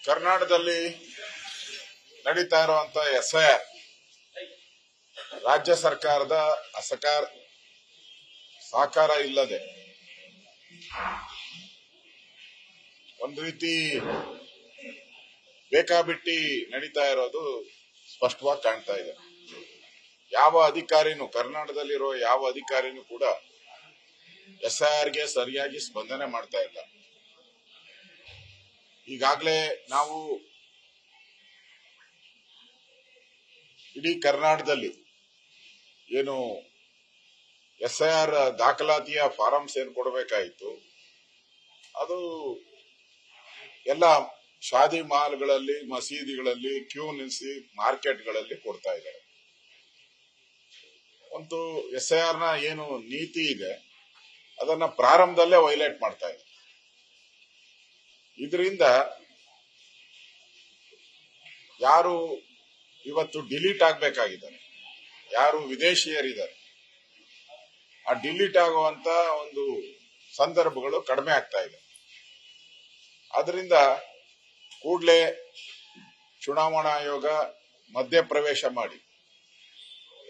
ಕರ್ನಾಟಕದಲ್ಲಿ ನಡೀತಾ ಇರುವಂತ SIR ರಾಜ್ಯ ಸರ್ಕಾರದ ಸಹಕಾರ ಇಲ್ಲದೆ ಒಂದು ರೀತಿ ಬೇಕಾಬಿಟ್ಟಿ ನಡೀತಾ ಇರೋದು ಸ್ಪಷ್ಟವಾಗಿ ಕಾಣ್ತಾ ಇದೆ. ಯಾವ ಅಧಿಕಾರಿನೂ ಕರ್ನಾಟಕದಲ್ಲಿರೋ ಯಾವ ಅಧಿಕಾರಿನೂ ಕೂಡ SIRಗೆ ಸರಿಯಾಗಿ ಸ್ಪಂದನೆ ಮಾಡ್ತಾ ಇಲ್ಲ. ಈಗಾಗಲೇ ನಾವು ಇಡೀ ಕರ್ನಾಟಕದಲ್ಲಿ ಏನು SIR ದಾಖಲಾತಿಯ ಫಾರಮ್ಸ್ ಏನು ಕೊಡಬೇಕಾಯಿತು ಅದು ಎಲ್ಲ ಶಾದಿ ಮಾಲ್ಗಳಲ್ಲಿ, ಮಸೀದಿಗಳಲ್ಲಿ ಕ್ಯೂ ನಿಲ್ಲಿಸಿ ಮಾರ್ಕೆಟ್ಗಳಲ್ಲಿ ಕೊಡ್ತಾ ಇದ್ದಾರೆ. ಒಂದು SIR ನ ಏನು ನೀತಿ ಇದೆ ಅದನ್ನ ಪ್ರಾರಂಭದಲ್ಲೇ ವೈಲೇಟ್ ಮಾಡ್ತಾ ಇದೆ. ಇದರಿಂದ ಯಾರು ಇವತ್ತು ಡಿಲೀಟ್ ಆಗ್ಬೇಕಾಗಿದ್ದಾರೆ, ಯಾರು ವಿದೇಶಿಯರಿದ್ದಾರೆ, ಆ ಡಿಲೀಟ್ ಆಗುವಂತ ಒಂದು ಸಂದರ್ಭಗಳು ಕಡಿಮೆ ಆಗ್ತಾ ಇದೆ. ಆದ್ರಿಂದ ಕೂಡಲೇ ಚುನಾವಣಾ ಆಯೋಗ ಮಧ್ಯಪ್ರವೇಶ ಮಾಡಿ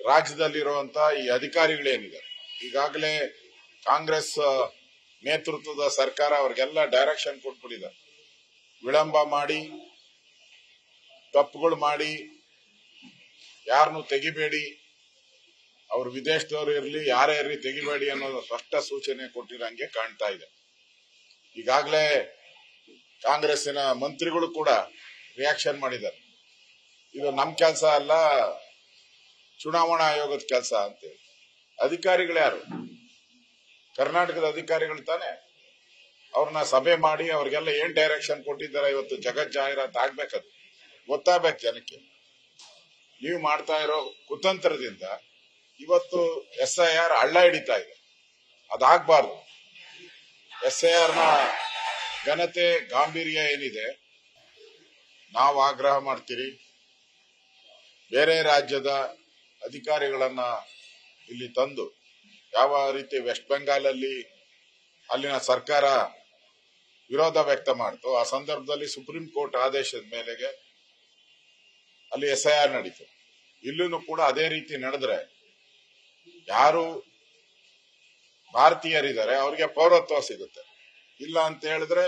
ರಾಜ್ಯದಲ್ಲಿರುವಂತ ಈ ಅಧಿಕಾರಿಗಳೇನಿದ್ದಾರೆ, ಈಗಾಗಲೇ ಕಾಂಗ್ರೆಸ್ ನೇತೃತ್ವದ ಸರ್ಕಾರ ಅವ್ರಿಗೆಲ್ಲ ಡೈರೆಕ್ಷನ್ ಕೊಟ್ಬಿಟ್ಟಿದೆ. ವಿಳಂಬ ಮಾಡಿ, ತಪ್ಪುಗಳು ಮಾಡಿ, ಯಾರನ್ನು ತೆಗಿಬೇಡಿ, ಅವ್ರು ವಿದೇಶದವರು ಇರಲಿ ಯಾರೇ ಇರಲಿ ತೆಗಿಬೇಡಿ ಅನ್ನೋದು ಸ್ಪಷ್ಟ ಸೂಚನೆ ಕೊಟ್ಟಿರಂಗೆ ಕಾಣ್ತಾ ಇದೆ. ಈಗಾಗಲೇ ಕಾಂಗ್ರೆಸ್ಸಿನ ಮಂತ್ರಿಗಳು ಕೂಡ ರಿಯಾಕ್ಷನ್ ಮಾಡಿದ್ದಾರೆ. ಇದು ನಮ್ ಕೆಲಸ ಅಲ್ಲ, ಚುನಾವಣಾ ಆಯೋಗದ ಕೆಲಸ ಅಂತೇಳಿ. ಅಧಿಕಾರಿಗಳು ಯಾರು? ಕರ್ನಾಟಕದ ಅಧಿಕಾರಿಗಳು ತಾನೆ. ಅವ್ರನ್ನ ಸಭೆ ಮಾಡಿ ಅವ್ರಿಗೆಲ್ಲ ಏನ್ ಡೈರೆಕ್ಷನ್ ಕೊಟ್ಟಿದ್ದಾರೆ ಇವತ್ತು ಜಗತ್ ಜಾಹೀರಾತು ಆಗ್ಬೇಕದು, ಗೊತ್ತಾಗ್ಬೇಕು ಜನಕ್ಕೆ. ನೀವು ಮಾಡ್ತಾ ಇರೋ ಕುತಂತ್ರದಿಂದ ಇವತ್ತು SIR ಹಳ್ಳ ಹಿಡಿತಾ ಇದೆ. ಅದಾಗಬಾರ್ದು. SIR ನ ಘನತೆ ಗಾಂಭೀರ್ಯ ಏನಿದೆ ನಾವು ಆಗ್ರಹ ಮಾಡ್ತೀರಿ. ಬೇರೆ ರಾಜ್ಯದ ಅಧಿಕಾರಿಗಳನ್ನ ಇಲ್ಲಿ ತಂದು ಯಾವ ರೀತಿ ವೆಸ್ಟ್ ಬೆಂಗಾಲಲ್ಲಿ ಅಲ್ಲಿನ ಸರ್ಕಾರ ವಿರೋಧ ವ್ಯಕ್ತ ಮಾಡ್ತು, ಆ ಸಂದರ್ಭದಲ್ಲಿ ಸುಪ್ರೀಂ ಕೋರ್ಟ್ ಆದೇಶದ ಮೇಲೆಗೆ ಅಲ್ಲಿ SIR ನಡೀತು. ಇಲ್ಲೂ ಕೂಡ ಅದೇ ರೀತಿ ನಡೆದ್ರೆ ಯಾರು ಭಾರತೀಯರಿದ್ದಾರೆ ಅವ್ರಿಗೆ ಪೌರತ್ವ ಸಿಗುತ್ತೆ. ಇಲ್ಲ ಅಂತ ಹೇಳಿದ್ರೆ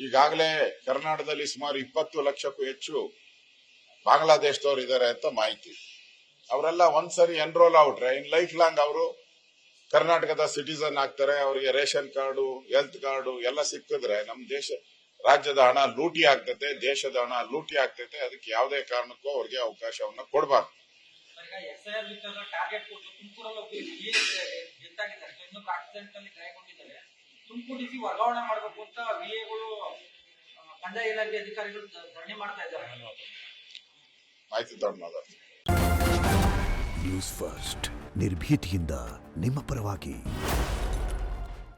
ಈಗಾಗಲೇ ಕರ್ನಾಟಕದಲ್ಲಿ ಸುಮಾರು 20 ಲಕ್ಷಕ್ಕೂ ಹೆಚ್ಚು ಬಾಂಗ್ಲಾದೇಶದವರು ಇದ್ದಾರೆ ಅಂತ ಮಾಹಿತಿ. ಅವರೆಲ್ಲ ಒಂದ್ಸರಿ ಎನ್ರೋಲ್ ಔಟ್ರೆ ಇನ್ ಲೈಫ್ ಲಾಂಗ್ ಅವರು ಕರ್ನಾಟಕದ ಸಿಟಿಸನ್ ಆಗ್ತಾರೆ. ಅವರಿಗೆ ರೇಷನ್ ಕಾರ್ಡು, ಹೆಲ್ತ್ ಕಾರ್ಡು ಎಲ್ಲ ಸಿಕ್ಕಿದ್ರೆ ನಮ್ಮ ರಾಜ್ಯದ ಹಣ ಲೂಟಿ ಆಗ್ತೈತೆ, ದೇಶದ ಹಣ ಲೂಟಿ ಆಗ್ತೈತೆ. ಅದಕ್ಕೆ ಯಾವುದೇ ಕಾರಣಕ್ಕೂ ಅವ್ರಿಗೆ ಅವಕಾಶವನ್ನ ಕೊಡಬಾರ್ದು. ವರ್ಗಾವಣೆ ಮಾಡಬೇಕು ಅಂತ ವಿಎಗಳು ಕಂದಾಯ ಇಲಾಖೆ ಅಧಿಕಾರಿಗಳು ಧರಣಿ ಮಾಡ್ತಾ ಇದ್ದಾರೆ. ಮಾಹಿತಿ ತಗೊಂಡು ನ್ಯೂಸ್ ಫಸ್ಟ್ ನಿರ್ಭೀತಿಯಿಂದ ನಿಮ್ಮ ಪರವಾಗಿ.